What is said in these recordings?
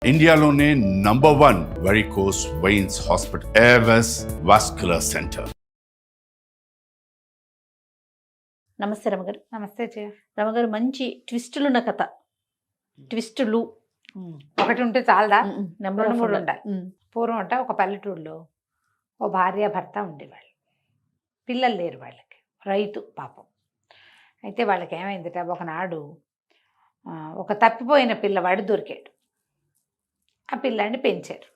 ఇండియాలోనే #1 varicose veins hospital Avis vascular centre. నమస్తే రమగారు. నమస్తే జయ. రమగారు, మంచి ట్విస్టులున్న కథ. ట్విస్టులు ఒకటి ఉంటే చాలదా? నెంబర్ రెండు మూడు ఉండాలి. పూర్వం అంట ఒక పల్లెటూరులో ఓ భార్య భర్త ఉండేవాళ్ళు. పిల్లలు లేరు వాళ్ళకి, రైతు పాపం. అయితే వాళ్ళకి ఏమైందిట, ఒకనాడు ఒక తప్పిపోయిన పిల్లవాడు దొరికాడు. ఆ పిల్లాడిని పెంచారు.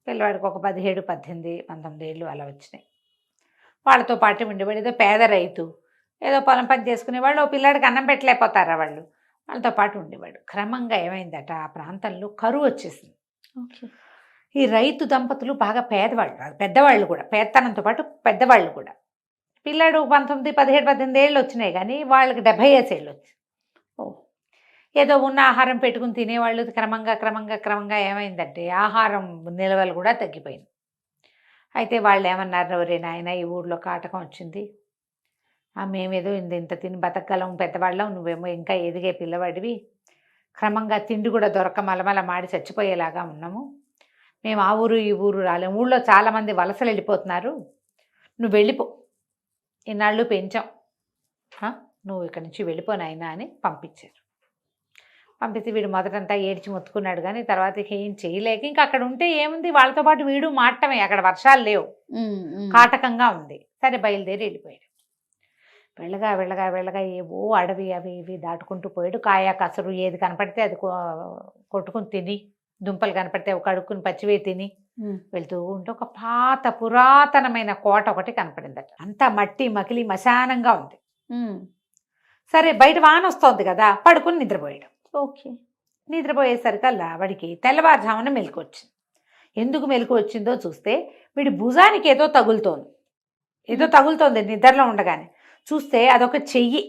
పిల్లవాడికి ఒక 17, 18, 19 ఏళ్ళు అలా వచ్చినాయి. వాళ్ళతో పాటు ఉండేవాడు. ఏదో పేద రైతు, ఏదో పొలం పని చేసుకునేవాళ్ళు. ఓ పిల్లాడికి అన్నం పెట్టలేకపోతారా వాళ్ళు, వాళ్ళతో పాటు ఉండేవాడు. క్రమంగా ఏమైందట, ఆ ప్రాంతంలో కరువు వచ్చేసింది. ఈ రైతు దంపతులు బాగా పేదవాళ్ళు, పెద్దవాళ్ళు కూడా, పేదతనంతో పాటు పెద్దవాళ్ళు కూడా. పిల్లాడు 19, 17, 18 ఏళ్ళు వచ్చినాయి, కానీ వాళ్ళకి 75 ఏళ్ళు వచ్చాయి. ఏదో ఉన్న ఆహారం పెట్టుకుని తినేవాళ్ళు. క్రమంగా ఏమైందంటే ఆహారం నిల్వలు కూడా తగ్గిపోయింది. అయితే వాళ్ళు ఏమన్నారు, రే నాయన, ఈ ఊళ్ళో కాటకం వచ్చింది, మేమేదో ఇంత తిని బతకగలం, పెద్దవాళ్ళం, నువ్వేమో ఇంకా ఎదిగే పిల్లవాడివి, క్రమంగా తిండి కూడా దొరక మలమల మాడి చచ్చిపోయేలాగా ఉన్నాము, మేము ఆ ఊరు ఈ ఊరు రాలేము, ఊళ్ళో చాలామంది వలసలు వెళ్ళిపోతున్నారు, నువ్వు వెళ్ళిపో, ఇన్నాళ్ళు పెంచాం, నువ్వు ఇక్కడి నుంచి వెళ్ళిపో నాయనా అని పంపించారు. పంపిస్తే వీడు మొదటంతా ఏడ్చి మొత్తుకున్నాడు, కానీ తర్వాత ఏం చేయలేక ఇంకా అక్కడ ఉంటే ఏముంది, వాళ్ళతో పాటు వీడు మాటమే. అక్కడ వర్షాలు లేవు, కాటకంగా ఉంది. సరే బయలుదేరి వెళ్ళిపోయాడు. వెళ్ళగా ఏవో అడవి అవి ఇవి దాటుకుంటూ పోయాడు. కాయ కసరు ఏది కనపడితే అది కొట్టుకుని తిని, దుంపలు కనపడితే ఒక కడుక్కుని పచ్చివే తిని వెళ్తూ ఉంటే ఒక పాత పురాతనమైన కోట ఒకటి కనపడిందట. అంతా మట్టి మకిలి మశానంగా ఉంది. సరే బయట వాన వస్తుంది కదా, పడుకుని నిద్రపోయాడు. నిద్రపోయేసరికల్లా వాడికి తెల్లవారుజామున మెలకు వచ్చింది. ఎందుకు మెలకు వచ్చిందో చూస్తే వీడి భుజానికి ఏదో తగులుతోంది నిద్రలో ఉండగానే. చూస్తే అదొక చెయ్యి,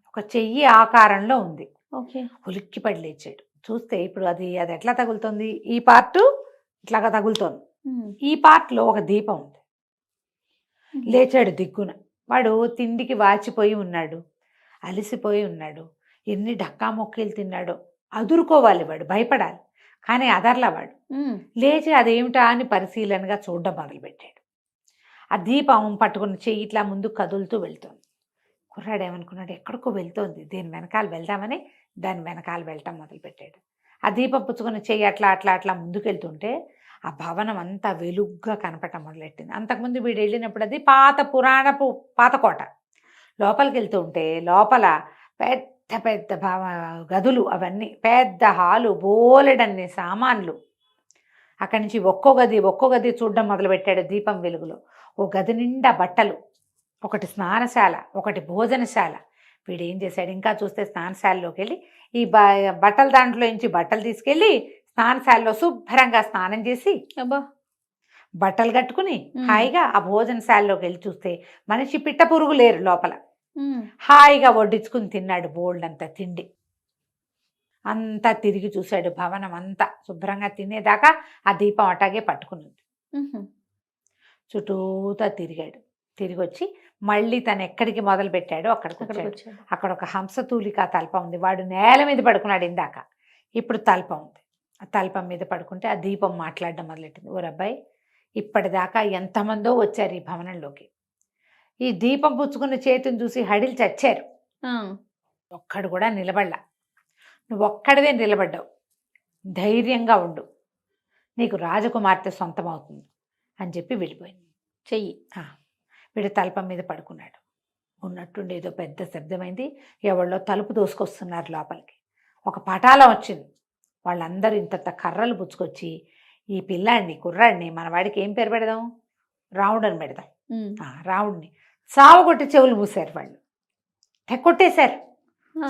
ఒక చెయ్యి ఆకారంలో ఉంది. ఉలిక్కిపడి లేచాడు. చూస్తే ఇప్పుడు అది ఎట్లా తగులుతుంది, ఈ పార్ట్ ఇట్లాగా తగులుతోంది, ఈ పార్ట్లో ఒక దీపం ఉంది. లేచాడు దిగ్గున. వాడు తిండికి వాచిపోయి ఉన్నాడు, అలిసిపోయి ఉన్నాడు, ఎన్ని డక్కా మొక్కలు తిన్నాడో. అదురుకోవాలి వాడు, భయపడాలి, కానీ అదర్లా వాడు. లేచి అదేమిటా అని పరిశీలనగా చూడడం మొదలుపెట్టాడు. ఆ దీపం పట్టుకున్న చెయ్యి ఇట్లా ముందుకు కదులుతూ వెళ్తోంది. కుర్రాడు ఏమనుకున్నాడు, ఎక్కడికో వెళ్తోంది, దీని వెనకాల వెళ్దామని దాని వెనకాల వెళ్ళటం మొదలుపెట్టాడు. ఆ దీపం పుచ్చుకున్న చెయ్యి అట్లా ముందుకు వెళ్తుంటే ఆ భవనం అంతా వెలుగ్గా కనపడటం మొదలెట్టింది. అంతకుముందు వీడు వెళ్ళినప్పుడు అది పాత కోట. లోపలికి వెళ్తూ ఉంటే లోపల పెద్ద పెద్ద గదులు, అవన్నీ పెద్ద హాలు, బోలెడన్ని సామాన్లు. అక్కడి నుంచి ఒక్కో గది చూడడం మొదలుపెట్టాడు దీపం వెలుగులో. ఓ గది నిండా బట్టలు, ఒకటి స్నానశాల, ఒకటి భోజనశాల. వీడు ఏం చేశాడు, ఇంకా చూస్తే స్నానశాలలోకి వెళ్ళి ఈ బట్టల దాంట్లో నుంచి బట్టలు తీసుకెళ్ళి స్నానశాలలో శుభ్రంగా స్నానం చేసి బట్టలు కట్టుకుని హాయిగా ఆ భోజనశాలలోకి వెళ్ళి చూస్తే మనిషి పిట్ట పురుగు లేరు లోపల. హాయిగా వడ్డించుకుని తిన్నాడు బోల్డంతా తిండి. అంతా తిరిగి చూశాడు, భవనం అంతా శుభ్రంగా తినేదాకా ఆ దీపం అటాగే పట్టుకున్నది. చుట్టూతా తిరిగాడు. తిరిగి వచ్చి మళ్ళీ తను ఎక్కడికి మొదలు పెట్టాడో అక్కడికి వచ్చాడు. అక్కడ ఒక హంసతూలికా తల్పం ఉంది. వాడు నేల మీద పడుకున్నాడు ఇందాక, ఇప్పుడు తల్పం ఉంది. ఆ తల్పం మీద పడుకుంటే ఆ దీపం మాట్లాడడం మొదలెట్టింది. ఓ అబ్బాయి, ఇప్పటిదాకా ఎంతమందో వచ్చారు ఈ భవనంలోకి, ఈ దీపం పుచ్చుకున్న చేతిని చూసి హడిలు చచ్చారు, ఒక్కడు కూడా నిలబడలా, నువ్వు ఒక్కడివే నిలబడ్డావు, ధైర్యంగా ఉండు, నీకు రాజకుమార్తె సొంతమవుతుంది అని చెప్పి వెళ్ళిపోయింది. చెయ్యి వీడు తల్పం మీద పడుకున్నాడు. ఉన్నట్టుండి ఏదో పెద్ద శబ్దమైంది, ఎవళ్ళో తలుపు దోసుకొస్తున్నారు లోపలికి. ఒక పటాలం వచ్చింది. వాళ్ళందరూ ఇంత కర్రలు పుచ్చుకొచ్చి ఈ కుర్రాడిని మన వాడికి ఏం పేరు పెడదాం, రావుడు అని పెడదాం, రావుడిని సావు కొట్టి చెవులు మూసారు. వాళ్ళు కొట్టేశారు,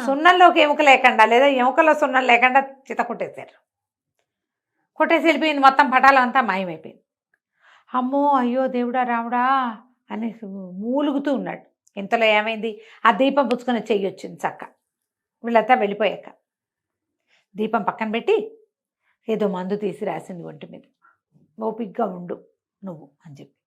సున్నంలోకి ఎముక లేకుండా, లేదా ఎముకలో సున్నం లేకుండా చిత కొట్టేశారు. కొట్టేసి వెళ్ళిపోయింది. మొత్తం పటాలం అంతా మాయమైపోయింది. అమ్మో అయ్యో దేవుడా రావుడా అని మూలుగుతూ ఉన్నాడు. ఇంతలో ఏమైంది, ఆ దీపం పుచ్చుకొని చెయ్యి వచ్చింది చక్క. వీళ్ళంతా వెళ్ళిపోయాక దీపం పక్కన పెట్టి ఏదో మందు తీసి రాసింది ఒంటి మీద, ఓపిగ్గా ఉండు నువ్వు అని చెప్పి.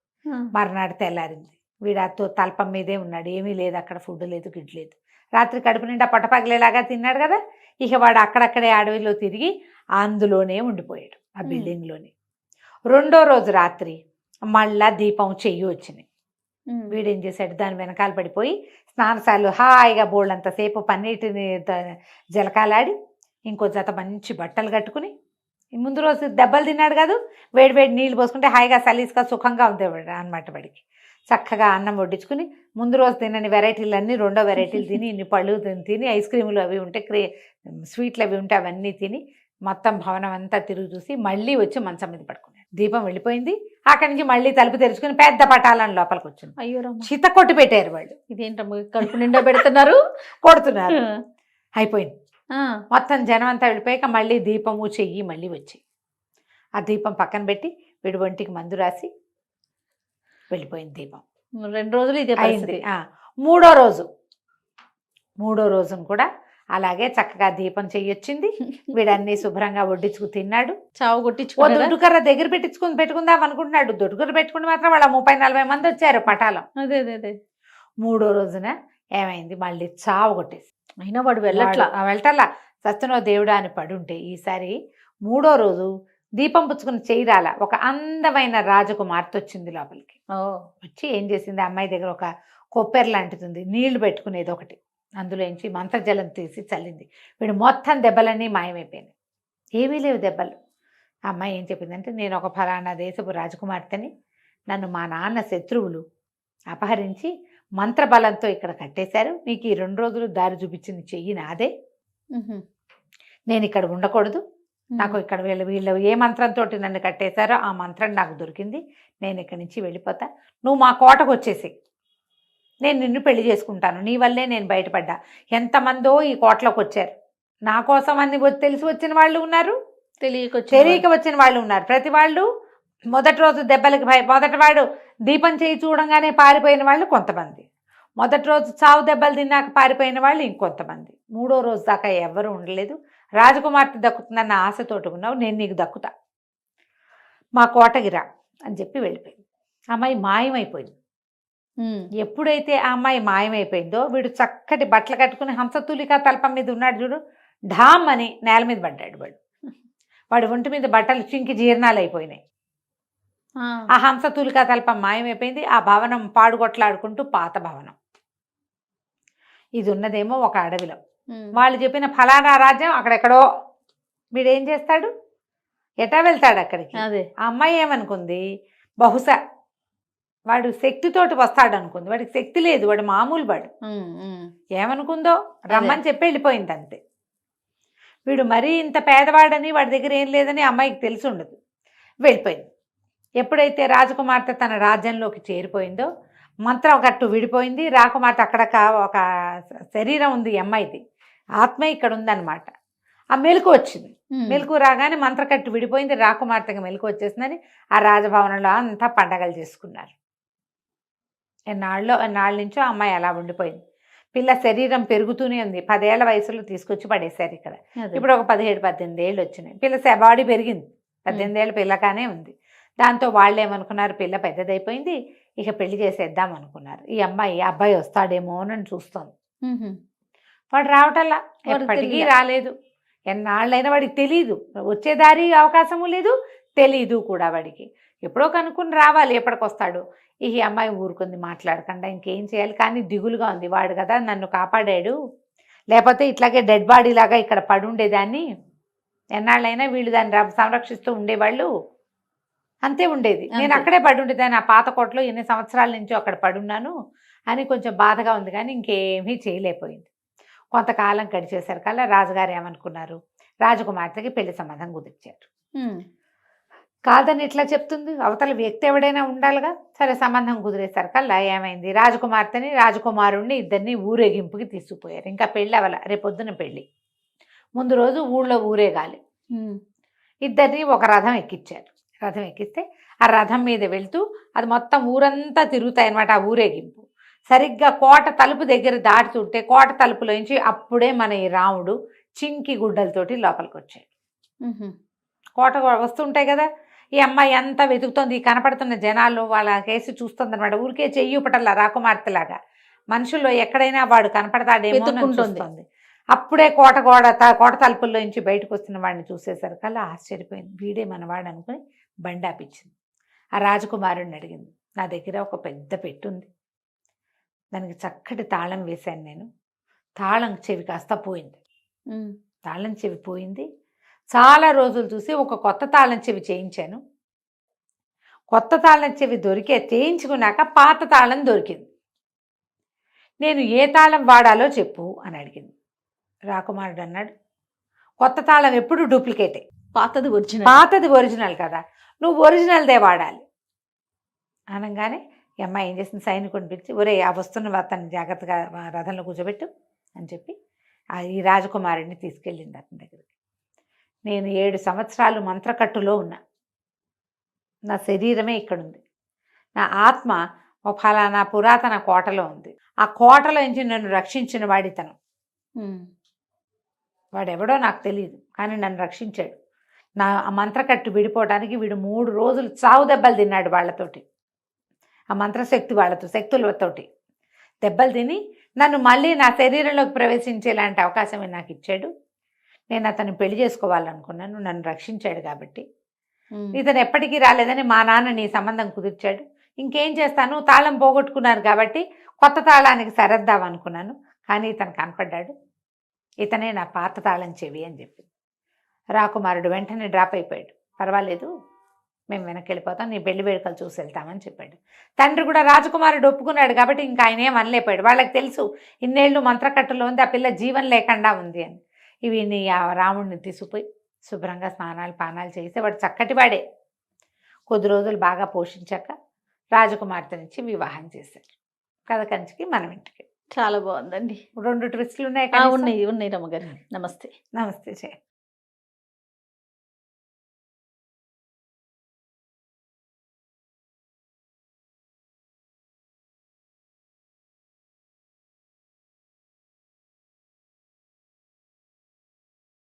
మర్నాడు తెల్లారింది. వీడాతో తల్పం మీదే ఉన్నాడు, ఏమీ లేదు అక్కడ, ఫుడ్ లేదు, గిడ్డు లేదు. రాత్రి కడుపు నిండా పొట్టపగిలేలాగా తిన్నాడు కదా. ఇక వాడు అక్కడక్కడే అడవిలో తిరిగి అందులోనే ఉండిపోయాడు ఆ బిల్డింగ్లోనే. రెండో రోజు రాత్రి మళ్ళా దీపం చెయ్యి వచ్చినాయి. వీడేం చేశాడు, దాని వెనకాల పడిపోయి స్నానశాలలో హాయిగా బోళ్ళంతసేపు పన్నీటిని జలకాలాడి ఇంకో జత మంచి బట్టలు కట్టుకుని, ముందు రోజు దెబ్బలు తిన్నాడు కాదు, వేడి వేడి నీళ్ళు పోసుకుంటే హాయిగా సలీస్గా సుఖంగా ఉంది అనమాట వాడికి. చక్కగా అన్నం వడ్డించుకుని ముందు రోజు తినని వెరైటీలు అన్నీ రెండో వెరైటీలు తిని, ఇన్ని పళ్ళు తిని, ఐస్ క్రీములు అవి ఉంటే స్వీట్లు అవి ఉంటే అవన్నీ తిని మొత్తం భవనం అంతా తిరిగి చూసి మళ్ళీ వచ్చి మంచం మీద పడుకున్నాడు. దీపం వెళ్ళిపోయింది. అక్కడి నుంచి మళ్ళీ తలుపు తెరుచుకుని పెద్ద పటాలను లోపలికి వచ్చింది. అయ్యో చిత కొట్టి పెట్టారు వాళ్ళు. ఇదేంటమ్మా కడుపు నిండా పెడుతున్నారు, కొడుతున్నారు. అయిపోయింది. మొత్తం జనం అంతా వెళ్ళిపోయాక మళ్ళీ దీపము చెయ్యి మళ్ళీ వచ్చి ఆ దీపం పక్కన పెట్టి వీడి ఒంటికి మందు రాసి వెళ్ళిపోయింది దీపం. 2 రోజులు ఇదే అయింది. మూడో రోజును కూడా అలాగే చక్కగా దీపం చెయ్యొచ్చింది. వీడన్నీ శుభ్రంగా వడ్డించుకు తిన్నాడు. చావు కొట్టించుకో దొడ్డుకర్ర దగ్గర పెట్టుకుందాం అనుకుంటున్నాడు. దొడ్డుకర్ర పెట్టుకుని మాత్రం వాళ్ళ 30-40 మంది వచ్చారు పటాలం. అదే మూడో రోజున ఏమైంది, మళ్ళీ చావు కొట్టేసి. అయినా వాడు వెళ్ళట్లా. సత్యనో దేవుడా అని పడుంటే ఈసారి మూడో రోజు దీపం పుచ్చుకుని చేయరాల ఒక అందమైన రాజకుమార్తె వచ్చింది లోపలికి. వచ్చి ఏం చేసింది, అమ్మాయి దగ్గర ఒక కొప్పెర లాంటిది నీళ్లు పెట్టుకునేది ఒకటి, అందులోంచి మంత్రజలం తీసి చల్లింది. వీడు మొత్తం దెబ్బలన్నీ మాయమైపోయినాయి, ఏమీ లేవు దెబ్బలు. అమ్మాయి ఏం చెప్పిందంటే, నేను ఒక ఫలానా దేశపు రాజకుమార్తెని, నన్ను మా నాన్న శత్రువులు అపహరించి మంత్రబలంతో ఇక్కడ కట్టేశారు. మీకు ఈ 2 రోజులు దారి చూపించింది చెయ్యి నాదే. నేను ఇక్కడ ఉండకూడదు. నాకు ఇక్కడ వీళ్ళు ఏ మంత్రంతో నన్ను కట్టేశారో ఆ మంత్రం నాకు దొరికింది. నేను ఇక్కడి నుంచి వెళ్ళిపోతా. నువ్వు మా కోటకు వచ్చేసి నేను నిన్ను పెళ్లి చేసుకుంటాను. నీ వల్లే నేను బయటపడ్డా. ఎంతమందో ఈ కోటలోకి వచ్చారు నా కోసం, అన్ని తెలిసి వచ్చిన వాళ్ళు ఉన్నారు, తెలియక వచ్చిన వాళ్ళు ఉన్నారు. ప్రతి వాళ్ళు మొదటి రోజు దెబ్బలకి మొదటి వాడు దీపం చేయి చూడంగానే పారిపోయిన వాళ్ళు కొంతమంది, మొదటి రోజు చావు దెబ్బలు తిన్నాక పారిపోయిన వాళ్ళు ఇంకొంతమంది, మూడో రోజు దాకా ఎవరు ఉండలేదు. రాజకుమార్తె దక్కుతుందన్న ఆశతోటి ఉన్నావు, నేను నీకు దక్కుతా, మా కోటగిరా అని చెప్పి వెళ్ళిపోయింది. అమ్మాయి మాయమైపోయింది. ఎప్పుడైతే ఆ అమ్మాయి మాయమైపోయిందో వీడు చక్కటి బట్టలు కట్టుకుని హంసతూలిక తల్పం మీద ఉన్నాడు చూడు, ఢామ్ అని నేల మీద పడ్డాడు. వాడి ఒంటి మీద బట్టలు చింకి జీర్ణాలు అయిపోయినాయి. ఆ హంసతూలిక తల్పం మాయమైపోయింది. ఆ భవనం పాడుగొట్లాడుకుంటూ పాత భవనం. ఇది ఉన్నదేమో ఒక అడవిలో. వాళ్ళు చెప్పిన ఫలానా రాజ్యం అక్కడెక్కడో. వీడేం చేస్తాడు, ఎటా వెళ్తాడు అక్కడికి. ఆ అమ్మాయి ఏమనుకుంది, బహుశా వాడు శక్తితోటి వస్తాడు అనుకుంది. వాడికి శక్తి లేదు, వాడు మామూలు వాడు. ఏమనుకుందో రమ్మని చెప్పి వెళ్ళిపోయింది అంతే. వీడు మరీ ఇంత పేదవాడని వాడి దగ్గర ఏం లేదని అమ్మాయికి తెలిసి ఉండదు, వెళ్ళిపోయింది. ఎప్పుడైతే రాజకుమార్తె తన రాజ్యంలోకి చేరిపోయిందో మంత్రం కట్టు విడిపోయింది. రాకుమార్తె అక్కడ ఒక శరీరం ఉంది, అమ్మాయిది ఆత్మ ఇక్కడ ఉందన్నమాట. ఆ మెలకు వచ్చింది. మెలకు రాగానే మంత్రకట్టు విడిపోయింది. రాకుమార్తెగా మెలకు వచ్చేసిందని ఆ రాజభవనంలో అంతా పండగలు చేసుకున్నారు. ఎన్నాళ్ళ నుంచో అమ్మాయి అలా ఉండిపోయింది. పిల్ల శరీరం పెరుగుతూనే ఉంది. 10 ఏళ్ల వయసులో తీసుకొచ్చి పడేశారు ఇక్కడ. ఇప్పుడు ఒక 17-18 ఏళ్ళు వచ్చినాయి. పిల్ల బాడీ పెరిగింది, 18 ఏళ్ళ పిల్లకానే ఉంది. దాంతో వాళ్ళు ఏమనుకున్నారు, పిల్ల పెద్దదైపోయింది, ఇక పెళ్లి చేసేద్దాం అనుకున్నారు. ఈ అబ్బాయి వస్తాడేమో అని చూస్తోంది. వాడు రావటల్లా, ఎప్పటికీ రాలేదు. ఎన్నాళ్ళైనా వాడికి తెలీదు, వచ్చేదారి అవకాశము లేదు, తెలీదు కూడా వాడికి. ఎప్పుడో కనుక్కుని రావాలి, ఎప్పటికొస్తాడు. ఈ అమ్మాయి ఊరుకుంది మాట్లాడకుండా. ఇంకేం చేయాలి, కానీ దిగులుగా ఉంది. వాడు కదా నన్ను కాపాడాడు, లేకపోతే ఇట్లాగే డెడ్ బాడీ లాగా ఇక్కడ పడుండేదాన్ని. ఎన్నాళ్ళైనా వీళ్ళు దాన్ని సంరక్షిస్తూ ఉండేవాళ్ళు, అంతే ఉండేది. నేను అక్కడే పడుండేదాన్ని, ఆ పాత కోటలో ఎన్ని సంవత్సరాల నుంచో అక్కడ పడున్నాను అని కొంచెం బాధగా ఉంది. కానీ ఇంకేమీ చేయలేకపోయింది. కొంతకాలం గడిచేసరికల్లా రాజుగారు ఏమనుకున్నారు, రాజకుమార్తెకి పెళ్లి సంబంధం కుదిర్చారు. కాదని ఎట్లా చెప్తుంది, అవతల వ్యక్తి ఎవడైనా ఉండాలిగా. సరే, సంబంధం కుదిరేసరికల్లా ఏమైంది, రాజకుమార్తెని రాజకుమారుణ్ణి ఇద్దరిని ఊరేగింపుకి తీసుకుపోయారు. ఇంకా పెళ్ళి అవ్వాల, రేపొద్దున పెళ్ళి. ముందు రోజు ఊళ్ళో ఊరేగాలి. ఇద్దరిని ఒక రథం ఎక్కించారు. రథం ఎక్కిస్తే ఆ రథం మీద వెళ్తూ అది మొత్తం ఊరంతా తిరుగుతాయి అన్నమాట. ఆ ఊరేగింపు సరిగ్గా కోట తలుపు దగ్గర దాటుతుంటే కోట తలుపులోంచి అప్పుడే మన ఈ రాముడు చింకి గుడ్డలతోటి లోపలికి వచ్చాడు. కోట వస్తుంటాయి కదా, ఈ అమ్మాయి అంతా వెతుకుతోంది. కనపడుతున్న జనాల్లో వాళ్ళ కేసు చూస్తుంది అనమాట. ఊరికే చెయ్యి పటల్లా రాకుమార్తెలాగా మనుషుల్లో ఎక్కడైనా వాడు కనపడతాడేమో చూస్తుంది. అప్పుడే కోట తలుపుల్లో నుంచి బయటకు వస్తున్న వాడిని చూసేసరికల్లా ఆశ్చర్యపోయింది. వీడే మనవాడు అనుకుని బండి ఆపించింది. ఆ రాజకుమారుడిని అడిగింది, నా దగ్గర ఒక పెద్ద పెట్టు ఉంది, దానికి చక్కటి తాళం వేశాను నేను, తాళం చెవి కాస్త పోయింది. తాళం చెవి పోయింది. చాలా రోజులు చూసి ఒక కొత్త తాళం చెవి చేయించాను. కొత్త తాళం చెవి చేయించుకున్నాక పాత తాళం దొరికింది. నేను ఏ తాళం వాడాలో చెప్పు అని అడిగింది. రాకుమారుడు అన్నాడు, కొత్త తాళం ఎప్పుడు డూప్లికేటే, పాతది ఒరిజినల్ కదా, నువ్వు ఒరిజినల్దే వాడాలి అనగానే ఈ అమ్మాయి ఏం చేసింది, సైనికుడిని పిలిచి, ఒరే ఆ వస్తున్న అతన్ని జాగ్రత్తగా రథంలో కూర్చోబెట్టు అని చెప్పి ఈ రాజకుమారుడిని తీసుకెళ్ళింది అతని దగ్గరికి. నేను 7 సంవత్సరాలు మంత్రకట్టులో ఉన్నా, నా శరీరమే ఇక్కడుంది, నా ఆత్మ ఒక ఫలానా పురాతన కోటలో ఉంది, ఆ కోటలో నుంచి నన్ను రక్షించిన వాడితను, వాడెవడో నాకు తెలియదు కానీ నన్ను రక్షించాడు. నా ఆ మంత్రకట్టు విడిపోవడానికి వీడు 3 రోజులు చావు దెబ్బలు తిన్నాడు వాళ్ళతోటి, ఆ మంత్రశక్తి శక్తులతోటి దెబ్బలు తిని నన్ను మళ్ళీ నా శరీరంలోకి ప్రవేశించేలాంటి అవకాశం నాకు ఇచ్చాడు. నేను అతన్ని పెళ్లి చేసుకోవాలనుకున్నాను, నన్ను రక్షించాడు కాబట్టి. ఇతను ఎప్పటికీ రాలేదని మా నాన్న నీ సంబంధం కుదిర్చాడు. ఇంకేం చేస్తాను, తాళం పోగొట్టుకున్నారు కాబట్టి కొత్త తాళానికి సరద్దామనుకున్నాను, కానీ ఇతను కనపడ్డాడు, ఇతనే నా పాత తాళం చెవి అని చెప్పింది. రాకుమారుడు వెంటనే డ్రాప్ అయిపోయాడు. పర్వాలేదు, మేము వెనక్కి వెళ్ళిపోతాం, నీ పెళ్లి వేడుకలు చూసి వెళ్తామని చెప్పాడు. తండ్రి కూడా రాజకుమారుడు ఒప్పుకున్నాడు కాబట్టి ఇంకా ఆయన ఏం అనలేపాడు. వాళ్ళకి తెలుసు ఇన్నేళ్ళు మంత్రకట్టులో ఉంది, ఆ పిల్ల జీవం లేకుండా ఉంది అని. ఇవి ఆ రాముడిని తీసుకుపోయి శుభ్రంగా స్నానాలు పానాలు చేసి వాడు చక్కటి వాడే. కొద్ది రోజులు బాగా పోషించాక రాజకుమార్తెనిచ్చి వివాహం చేశారు. కథ కంచికి మనం ఇంటికి. చాలా బాగుందండి. 2 ట్విస్టులు ఉన్నాయి. ఉన్నాయి రమ్మగారు. నమస్తే. నమస్తే.